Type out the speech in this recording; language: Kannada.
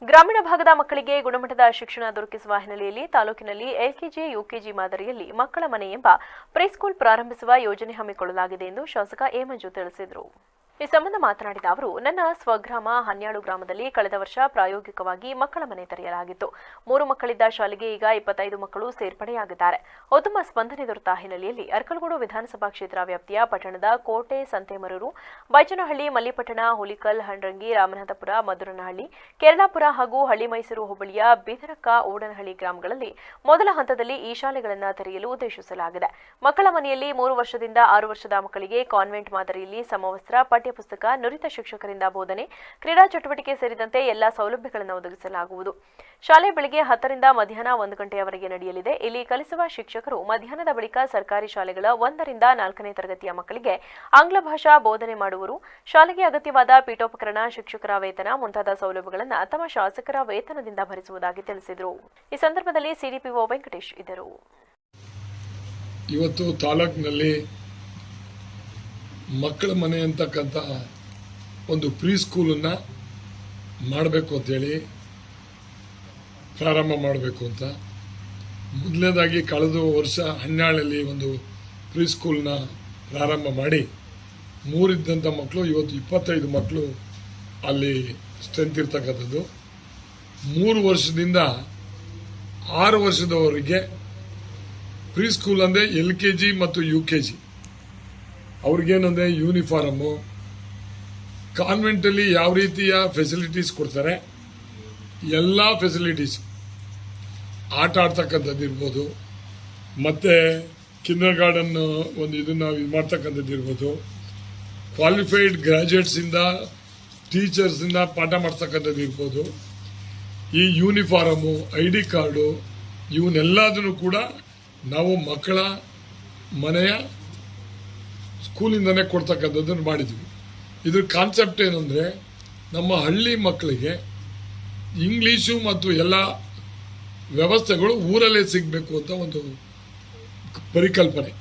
ಗ್ರಾಮೀಣ ಭಾಗದ ಮಕ್ಕಳಿಗೆ ಗುಣಮಟ್ಟದ ಶಿಕ್ಷಣ ದೊರಕಿಸುವ ಹಿನ್ನೆಲೆಯಲ್ಲಿ ತಾಲೂಕಿನಲ್ಲಿ ಎಲ್ಕೆಜಿ ಯುಕೆಜಿ ಮಾದರಿಯಲ್ಲಿ ಮಕ್ಕಳ ಮನೆ ಎಂಬ ಪ್ರೀಸ್ಕೂಲ್ ಪ್ರಾರಂಭಿಸುವ ಯೋಜನೆ ಹಮ್ಮಿಕೊಳ್ಳಲಾಗಿದೆ ಎಂದು ಶಾಸಕ ಎ ಮಂಜು ತಿಳಿಸಿದರು. ಈ ಸಂಬಂಧ ಮಾತನಾಡಿದ ಅವರು, ನನ್ನ ಸ್ವಗ್ರಾಮ ಹನ್ಯಾಳು ಗ್ರಾಮದಲ್ಲಿ ಕಳೆದ ವರ್ಷ ಪ್ರಾಯೋಗಿಕವಾಗಿ ಮಕ್ಕಳ ಮನೆ ತೆರೆಯಲಾಗಿತ್ತು. 3 ಮಕ್ಕಳಿದ್ದ ಶಾಲೆಗೆ ಈಗ 25 ಮಕ್ಕಳು ಸೇರ್ಪಡೆಯಾಗಿದ್ದಾರೆ. ಉತ್ತಮ ಸ್ಪಂದನೆ ದೊರೆತ ಹಿನ್ನೆಲೆಯಲ್ಲಿ ಅರಕಲಗೂಡು ವಿಧಾನಸಭಾ ಕ್ಷೇತ್ರ ವ್ಯಾಪ್ತಿಯ ಪಟ್ಟಣದ ಕೋಟೆ, ಸಂತೇಮರೂರು, ಬೈಚನಹಳ್ಳಿ, ಮಲ್ಲಿಪಟ್ಟಣ, ಹುಲಿಕಲ್, ಹಂಡ್ರಂಗಿ, ರಾಮನಾಥಪುರ, ಮಧುರನಹಳ್ಳಿ, ಕೇರಳಾಪುರ ಹಾಗೂ ಹಳ್ಳಿ ಮೈಸೂರು ಹೋಬಳಿಯ ಬೀದರಕ್ಕ, ಓಡನಹಳ್ಳಿ ಗ್ರಾಮಗಳಲ್ಲಿ ಮೊದಲ ಹಂತದಲ್ಲಿ ಈ ಶಾಲೆಗಳನ್ನು ತೆರೆಯಲು ಉದ್ದೇಶಿಸಲಾಗಿದೆ. ಮಕ್ಕಳ ಮನೆಯಲ್ಲಿ 3 ವರ್ಷದಿಂದ 6 ವರ್ಷದ ಮಕ್ಕಳಿಗೆ ಕಾನ್ವೆಂಟ್ ಮಾದರಿಯಲ್ಲಿ ಸಮವಸ್ತ್ರ, ಪುಸ್ತಕ, ನುರಿತ ಶಿಕ್ಷಕರಿಂದ ಬೋಧನೆ, ಕ್ರೀಡಾ ಚಟುವಟಿಕೆ ಸೇರಿದಂತೆ ಎಲ್ಲಾ ಸೌಲಭ್ಯಗಳನ್ನು ಒದಗಿಸಲಾಗುವುದು. ಶಾಲೆ ಬೆಳಗ್ಗೆ 10 ರಿಂದ ಮಧ್ಯಾಹ್ನ 1 ಗಂಟೆಯವರೆಗೆ ನಡೆಯಲಿದೆ. ಇಲ್ಲಿ ಕಲಿಸುವ ಶಿಕ್ಷಕರು ಮಧ್ಯಾಹ್ನದ ಬಳಿಕ ಸರ್ಕಾರಿ ಶಾಲೆಗಳ 1 ರಿಂದ 4ನೇ ತರಗತಿಯ ಮಕ್ಕಳಿಗೆ ಆಂಗ್ಲ ಭಾಷಾ ಬೋಧನೆ ಮಾಡುವರು. ಶಾಲೆಗೆ ಅಗತ್ಯವಾದ ಪೀಠೋಪಕರಣ, ಶಿಕ್ಷಕರ ವೇತನ ಮುಂತಾದ ಸೌಲಭ್ಯಗಳನ್ನು ತಮ್ಮ ಶಾಸಕರ ವೇತನದಿಂದ ಭರಿಸುವುದಾಗಿ ತಿಳಿಸಿದರು. ಈ ಸಂದರ್ಭದಲ್ಲಿ ಸಿಡಿಪಿಒ ವೆಂಕಟೇಶ್ ಇದ್ದರು. ಇವತ್ತು ತಾಲೂಕಿನಲ್ಲಿ ಮಕ್ಕಳ ಮನೆ ಅಂತಕ್ಕಂಥ ಒಂದು ಪ್ರೀ ಸ್ಕೂಲನ್ನು ಮಾಡಬೇಕು ಅಂತೇಳಿ ಪ್ರಾರಂಭ ಮಾಡಬೇಕು ಅಂತ ಮೊದಲನೇದಾಗಿ ಕಳೆದ ವರ್ಷ ಹನ್ಯಾಳಲ್ಲಿ ಒಂದು ಪ್ರೀ ಸ್ಕೂಲ್ನ ಪ್ರಾರಂಭ ಮಾಡಿ 3 ಇದ್ದಂಥ ಮಕ್ಕಳು ಇವತ್ತು 25 ಮಕ್ಕಳು ಅಲ್ಲಿ ಸ್ಟ್ರೆಂತ್ ಇರ್ತಕ್ಕಂಥದ್ದು. 3 ವರ್ಷದಿಂದ 6 ವರ್ಷದವರೆಗೆ ಪ್ರೀ ಸ್ಕೂಲ್ ಅಂದರೆ LKG ಮತ್ತು UKG ಅವ್ರಿಗೇನಂದರೆ ಯೂನಿಫಾರ್ಮು, ಕಾನ್ವೆಂಟಲ್ಲಿ ಯಾವ ರೀತಿಯ ಫೆಸಿಲಿಟೀಸ್ ಕೊಡ್ತಾರೆ ಎಲ್ಲ ಫೆಸಿಲಿಟೀಸ್, ಆಟ ಆಡ್ತಕ್ಕಂಥದ್ದು ಇರ್ಬೋದು, ಮತ್ತು ಕಿಂಡರ್ ಗಾರ್ಡನ್ ಒಂದು ಇದನ್ನು ಇದು ಮಾಡ್ತಕ್ಕಂಥದ್ದು ಇರ್ಬೋದು, ಕ್ವಾಲಿಫೈಡ್ ಗ್ರ್ಯಾಜುಯೇಟ್ಸಿಂದ ಟೀಚರ್ಸಿಂದ ಪಾಠ ಮಾಡ್ತಕ್ಕಂಥದ್ದು ಇರ್ಬೋದು, ಈ ಯೂನಿಫಾರ್ಮು, ID ಕಾರ್ಡು ಇವನ್ನೆಲ್ಲದನ್ನು ಕೂಡ ನಾವು ಮಕ್ಕಳ ಮನೆಯ ಸ್ಕೂಲಿಂದನೇ ಕೊಡ್ತಕ್ಕಂಥದ್ದನ್ನು ಮಾಡಿದ್ವಿ. ಇದ್ರ ಕಾನ್ಸೆಪ್ಟ್ ಏನಂದರೆ, ನಮ್ಮ ಹಳ್ಳಿ ಮಕ್ಕಳಿಗೆ ಇಂಗ್ಲೀಷು ಮತ್ತು ಎಲ್ಲ ವ್ಯವಸ್ಥೆಗಳು ಊರಲ್ಲೇ ಸಿಗಬೇಕು ಅಂತ ಒಂದು ಪರಿಕಲ್ಪನೆ.